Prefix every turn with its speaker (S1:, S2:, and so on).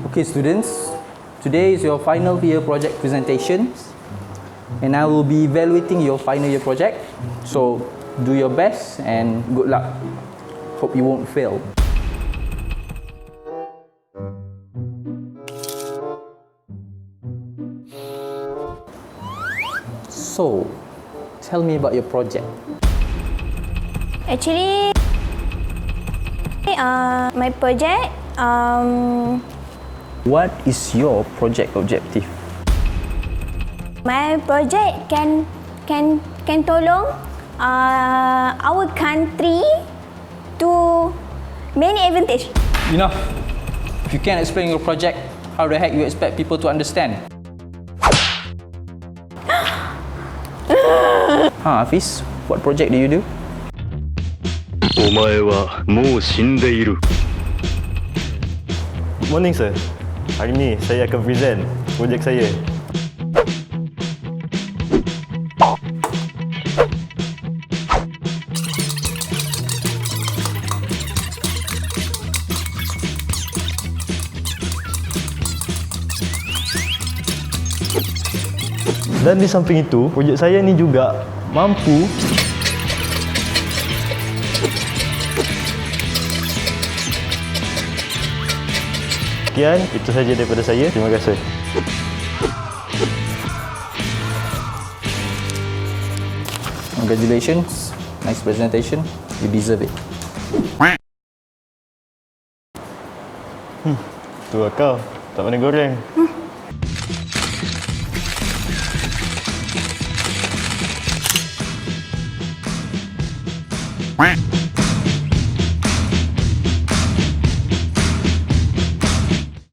S1: Okay students, today is your final year project presentation and I will be evaluating your final year project. So do your best and good luck. Hope you won't fail. So, tell me about your project.
S2: Actually, my project.
S1: What is your project objective?
S2: My project can tolong our country to many advantage.
S1: Enough. If you can't explain your project, how the heck you expect people to understand? Hafiz, what project do you do?
S3: お前はもう死んでいる。
S4: Good morning sir. Hari ni saya akan present projek saya. Dan di samping itu, projek saya ni juga mampu sekian, itu saja daripada saya. Terima kasih.
S1: Congratulations. Nice presentation. You deserve it.
S4: Tu kau, tak pandai goreng.